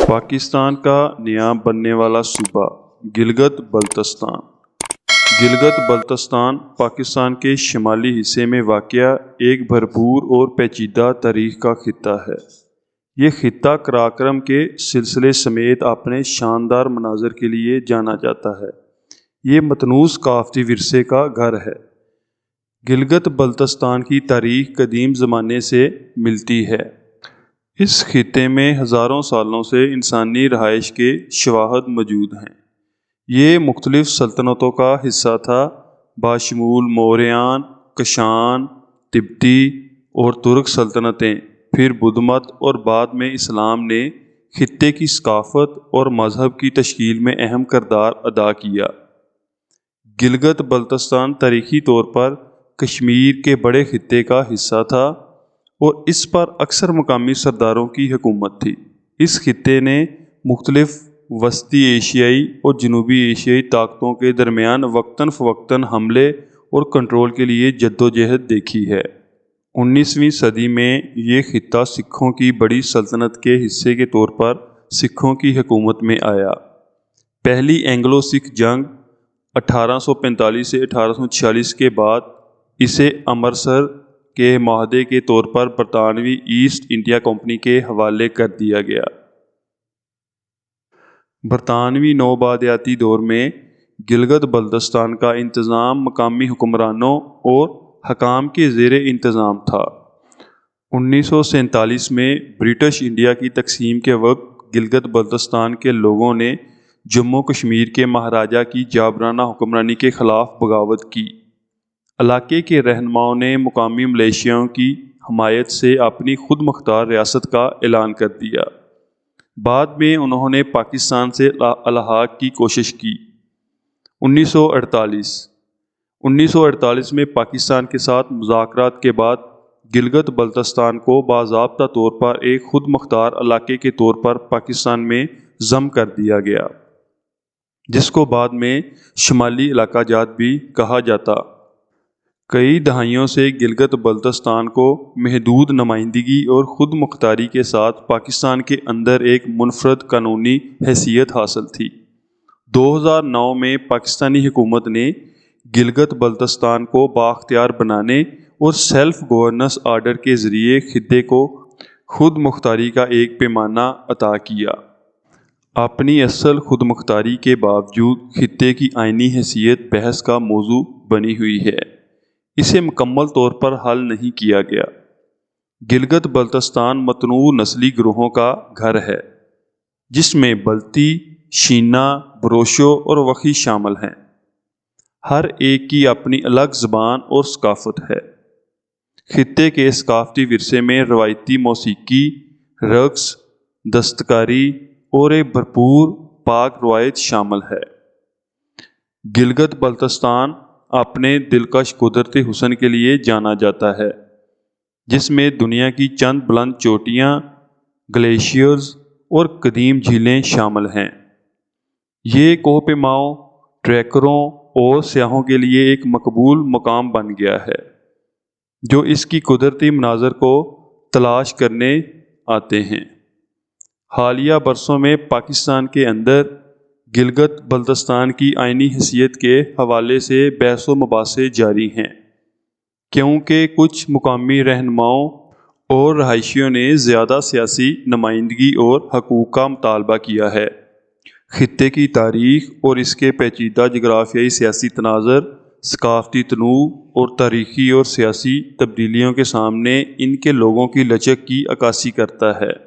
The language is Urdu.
پاکستان کا نیا بننے والا صوبہ گلگت بلتستان۔ گلگت بلتستان پاکستان کے شمالی حصے میں واقع ایک بھرپور اور پیچیدہ تاریخ کا خطہ ہے۔ یہ خطہ قراقرم کے سلسلے سمیت اپنے شاندار مناظر کے لیے جانا جاتا ہے۔ یہ متنوع ثقافتی ورثے کا گھر ہے۔ گلگت بلتستان کی تاریخ قدیم زمانے سے ملتی ہے۔ اس خطے میں ہزاروں سالوں سے انسانی رہائش کے شواہد موجود ہیں۔ یہ مختلف سلطنتوں کا حصہ تھا، بشمول موریان، کشان، تبتی اور ترک سلطنتیں۔ پھر بدھ مت اور بعد میں اسلام نے خطے کی ثقافت اور مذہب کی تشکیل میں اہم کردار ادا کیا۔ گلگت بلتستان تاریخی طور پر کشمیر کے بڑے خطے کا حصہ تھا اور اس پر اکثر مقامی سرداروں کی حکومت تھی۔ اس خطے نے مختلف وسطی ایشیائی اور جنوبی ایشیائی طاقتوں کے درمیان وقتاً فوقتاً حملے اور کنٹرول کے لیے جدوجہد دیکھی ہے۔ 19ویں صدی میں یہ خطہ سکھوں کی بڑی سلطنت کے حصے کے طور پر سکھوں کی حکومت میں آیا۔ پہلی اینگلو سکھ جنگ 1845 سے 1846 کے بعد اسے امرتسر کے معاہدے کے طور پر برطانوی ایسٹ انڈیا کمپنی کے حوالے کر دیا گیا۔ برطانوی نوآبادیاتی دور میں گلگت بلتستان کا انتظام مقامی حکمرانوں اور حکام کے زیر انتظام تھا۔ 1947 میں برٹش انڈیا کی تقسیم کے وقت گلگت بلتستان کے لوگوں نے جموں کشمیر کے مہاراجہ کی جابرانہ حکمرانی کے خلاف بغاوت کی۔ علاقے کے رہنماؤں نے مقامی ملیشیاؤں کی حمایت سے اپنی خود مختار ریاست کا اعلان کر دیا۔ بعد میں انہوں نے پاکستان سے الحاق کی کوشش کی۔ 1948 میں پاکستان کے ساتھ مذاکرات کے بعد گلگت بلتستان کو باضابطہ طور پر ایک خود مختار علاقے کے طور پر پاکستان میں ضم کر دیا گیا، جس کو بعد میں شمالی علاقہ جات بھی کہا جاتا۔ کئی دہائیوں سے گلگت بلتستان کو محدود نمائندگی اور خود مختاری کے ساتھ پاکستان کے اندر ایک منفرد قانونی حیثیت حاصل تھی۔ 2009 میں پاکستانی حکومت نے گلگت بلتستان کو بااختیار بنانے اور سیلف گورننس آرڈر کے ذریعے خطے کو خود مختاری کا ایک پیمانہ عطا کیا۔ اپنی اصل خود مختاری کے باوجود خطے کی آئینی حیثیت بحث کا موضوع بنی ہوئی ہے۔ اسے مکمل طور پر حل نہیں کیا گیا۔ گلگت بلتستان متنوع نسلی گروہوں کا گھر ہے، جس میں بلتی، شینا، بروشو اور وکھی شامل ہیں۔ ہر ایک کی اپنی الگ زبان اور ثقافت ہے۔ خطے کے ثقافتی ورثے میں روایتی موسیقی، رقص، دستکاری اور ایک بھرپور پاک روایت شامل ہے۔ گلگت بلتستان اپنے دلکش قدرتی حسن کے لیے جانا جاتا ہے، جس میں دنیا کی چند بلند چوٹیاں، گلیشیئرز اور قدیم جھیلیں شامل ہیں۔ یہ کوہ پیماؤں، ٹریکروں اور سیاحوں کے لیے ایک مقبول مقام بن گیا ہے، جو اس کی قدرتی مناظر کو تلاش کرنے آتے ہیں۔ حالیہ برسوں میں پاکستان کے اندر گلگت بلتستان کی آئینی حیثیت کے حوالے سے بحث و مباحثے جاری ہیں، کیونکہ کچھ مقامی رہنماؤں اور رہائشیوں نے زیادہ سیاسی نمائندگی اور حقوق کا مطالبہ کیا ہے۔ خطے کی تاریخ اور اس کے پیچیدہ جغرافیائی سیاسی تناظر ثقافتی تنوع اور تاریخی اور سیاسی تبدیلیوں کے سامنے ان کے لوگوں کی لچک کی عکاسی کرتا ہے۔